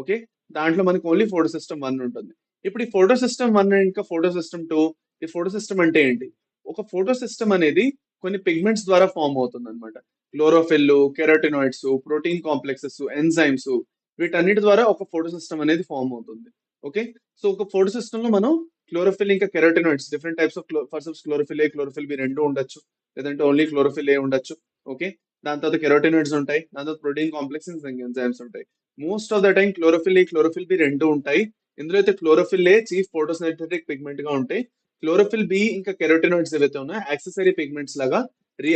Okay. దాంట్లో మనకి only photo system 1 ఉంటుంది. ఇప్పుడు ఈ ఫోటో సిస్టమ్ 1 ఇంకా ఫోటో సిస్టమ్ 2, ఈ ఫోటో సిస్టమ్ అంటే ఏంటి? ఒక ఫోటో సిస్టమ్ అనేది కొన్ని పిగ్మెంట్స్ ద్వారా ఫార్మ్ అవుతుందన్నమాట. Chlorophyll, carotenoids, protein complexes, enzymes వీటన్నిటి ద్వారా ఒక ఫోటో సిస్టమ్ అనేది ఫార్మ్ అవుతుంది. ఓకే. సో ఒక ఫోటో సిస్టమ్ లో మనం క్లోరోఫిల్ ఇంకా carotenoids different types of for suppose chlorophyll A, chlorophyll B రెండు ఉండొచ్చు. లేదంటే ఓన్లీ క్లోరోఫిల్ ఏ ఉండొచ్చు. ఓకే. దాని తర్వాత కెరోటినాయిడ్స్ ఉంటాయి. దాని తర్వాత ప్రోటీన్ కాంప్లెక్సెస్ ఎంజైమ్స్ ఉంటాయి. Most of the time chlorophyll A, chlorophyll B రెండు ఉంటాయి. ఇందులో అయితే chlorophyll A chief photosynthetic pigment గా ఉంటాయి. క్లోరోఫిల్ బి ఇంకా కెరోటినాయిడ్స్ ఏవైతే ఉన్నాయో యాక్సెసరీ పిగ్మెంట్స్ లాగా రి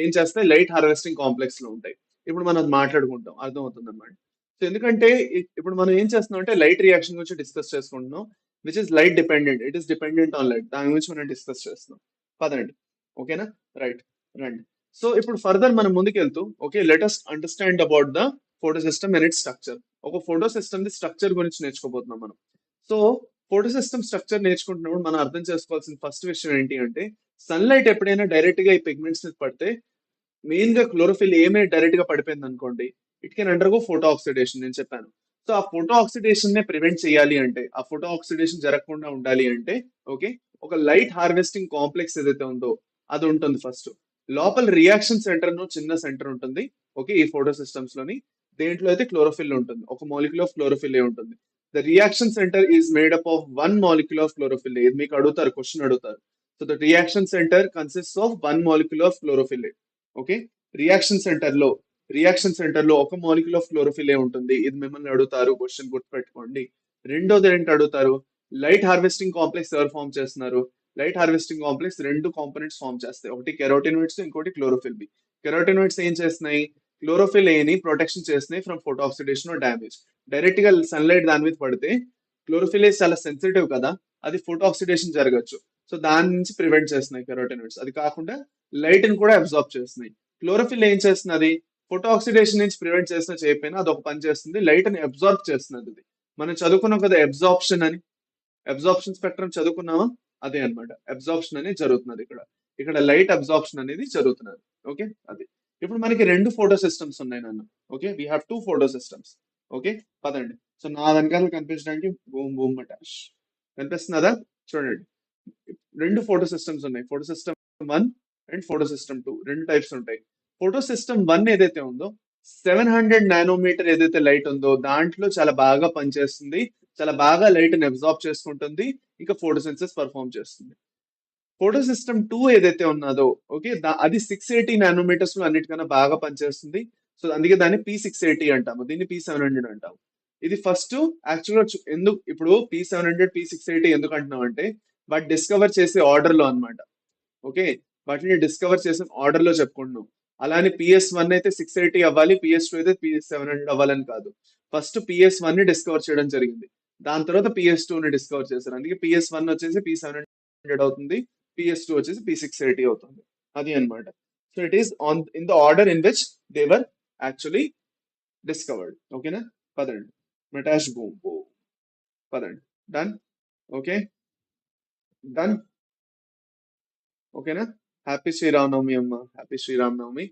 ఏం చేస్తాయి లైట్ హార్వెస్టింగ్ కాంప్లెక్స్ లో ఉంటాయి. ఇప్పుడు మనం అది మాట్లాడుకుంటాం అర్థమవుతుంది అనమాట. సో ఎందుకంటే ఇప్పుడు మనం ఏం చేస్తున్నాం అంటే లైట్ రియాక్షన్ గురించి డిస్కస్ చేసుకుంటున్నాం which is light dependent. It is dependent on light. దాని గురించి మనం డిస్కస్ చేస్తున్నాం. పదండి. ఓకేనా? రైట్. రండి. సో ఇప్పుడు ఫర్దర్ మనం ముందుకెళ్తూ okay let us understand about the photo system and its structure. ఒక ఫోటో సిస్టమ్ ది స్ట్రక్చర్ గురించి నేర్చుకోబోతున్నాం మనం. సో ఫోటో సిస్టమ్ స్ట్రక్చర్ నేర్చుకుంటున్నప్పుడు మనం అర్థం చేసుకోవాల్సిన ఫస్ట్ విషయం ఏంటి అంటే సన్లైట్ ఎప్పుడైనా డైరెక్ట్ గా ఈ పిగ్మెంట్స్ మీద పడితే మెయిన్ గా క్లోరోఫిల్ ఏమే డైరెక్ట్ గా పడిపోయింది అనుకోండి it can undergo photo oxidation నేను చెప్పాను. సో ఆ ఫోటో ఆక్సిడేషన్ నే ప్రివెంట్ చేయాలి అంటే ఆ ఫోటో ఆక్సిడేషన్ జరగకుండా ఉండాలి అంటే ఓకే ఒక లైట్ హార్వెస్టింగ్ కాంప్లెక్స్ ఏదైతే ఉందో అది ఉంటుంది ఫస్ట్. లోపల రియాక్షన్ సెంటర్ ను చిన్న సెంటర్ ఉంటుంది. ఓకే ఈ ఫోటో సిస్టమ్స్ లోని దేంట్లో అయితే క్లోరోఫిల్ ఉంటుంది. ఒక మాలిక్యూల్ ఆఫ్ క్లోరోఫిల్ ఏ ఉంటుంది. The reaction centre is made up of one molecule of chlorophyll ఏ. ఇది మీకు అడుగుతారు క్వశ్చన్ అడుగుతారు. So the reaction centre consist of one molecule of chlorophyll A. Okay reaction centre లో ఒక మాలిక్యూల్ ఆఫ్ క్లోరోఫిల్ ఏ ఉంటుంది. ఇది మిమ్మల్ని అడుగుతారు క్వశ్చన్ గుర్తుపెట్టుకోండి. రెండోది ఏంటి అడుగుతారు లైట్ హార్వెస్టింగ్ కాంప్లెక్స్ ఎవరు ఫామ్ చేస్తున్నారు. లైట్ హార్వెస్టింగ్ కాంప్లెక్స్ రెండు కాంపోనెంట్స్ ఫామ్ చేస్తాయి. ఒకటి కెరోటినాయిడ్స్ ఇంకోటి క్లోరోఫిల్ బి. కెరోటినాయిడ్స్ ఏం చేస్తున్నాయి క్లోరోఫిల్ ఏని ప్రొటెక్షన్ చేస్తున్నాయి from photo oxidation damage. Direct గా సన్లైట్ దాని మీద పడితే క్లోరోఫిల్ చాలా సెన్సిటివ్ కదా అది ఫోటో ఆక్సిడేషన్ జరగచ్చు. సో దాని నుంచి ప్రివెంట్ చేస్తున్నాయి కెరోటినాయిడ్స్. అది కాకుండా లైట్ ని కూడా అబ్జార్బ్ చేస్తున్నాయి. క్లోరోఫిల్ ఏం చేస్తున్నది ఫోటో ఆక్సిడేషన్ నుంచి ప్రివెంట్ చేసినా చేయకపోయినా అది ఒక పని చేస్తుంది లైట్ ని అబ్జార్బ్ చేస్తున్నది. ఇది మనం చదువుకున్నాం కదా అబ్జార్ప్షన్ అని. అబ్జార్ప్షన్ స్పెక్ట్రమ్ చదువుకున్నావా అదే అన్నమాట. అబ్జార్ప్షన్ అనేది జరుగుతున్నది ఇక్కడ. ఇక్కడ లైట్ అబ్జార్ప్షన్ అనేది జరుగుతున్నది. ఓకే అది. ఇప్పుడు మనకి రెండు ఫోటో సిస్టమ్స్ ఉన్నాయి నన్ను. Okay we have two photo systems. Okay పదండి. సో నా వెనకాల కనిపించడానికి బూమ్ బూమ్ మటాష్ కనిపిస్తున్నదా చూడండి. రెండు ఫోటో సిస్టమ్స్ ఉన్నాయి. Photo system 1 and photo system 2 రెండు టైప్స్ ఉంటాయి. ఫోటో సిస్టమ్ 1 ఏదైతే ఉందో 700 నానోమీటర్ ఏదైతే లైట్ ఉందో దాంట్లో చాలా బాగా పనిచేస్తుంది. చాలా బాగా లైట్ ని అబ్జార్బ్ చేసుకుంటుంది. ఇంకా ఫోటోసిన్సిస్ పర్ఫామ్ చేస్తుంది. ఫోటో సిస్టమ్ 2 ఏదైతే ఉన్నదో ఓకే అది 680 నానోమీటర్స్ లో అన్నిటికన్నా బాగా పనిచేస్తుంది. సో అందుకే దాన్ని P680 అంటాము. దీన్ని P700 అంటాము. ఇది ఫస్ట్ యాక్చువల్గా ఎందుకు ఇప్పుడు P700 P680 ఎందుకు అంటున్నాం అంటే వాటి డిస్కవర్ చేసే ఆర్డర్ లో అన్నమాట. ఓకే వాటిని డిస్కవర్ చేసిన ఆర్డర్ లో చెప్పుకుంటున్నాం. అలానే PS1 అయితే 680 అవ్వాలి, PS2 అయితే PS700 అవ్వాలని కాదు. ఫస్ట్ PS1 ని డిస్కవర్ చేయడం జరిగింది. దాని తర్వాత PS2 ని డిస్కవర్ చేశారు. అందుకే PS1 వచ్చేసి P700 అవుతుంది, PS2 వచ్చేసి P680 అవుతుంది. అది అన్నమాట. So it is on in the order in which they were actually discovered. ఓకేనా పదండి. మెటాష్ బూమ్ బూమ్ పదండి. డన్. Okay done. ఓకేనా హ్యాపీ శ్రీరామనవమి అమ్మ. హ్యాపీ శ్రీరామనవమి.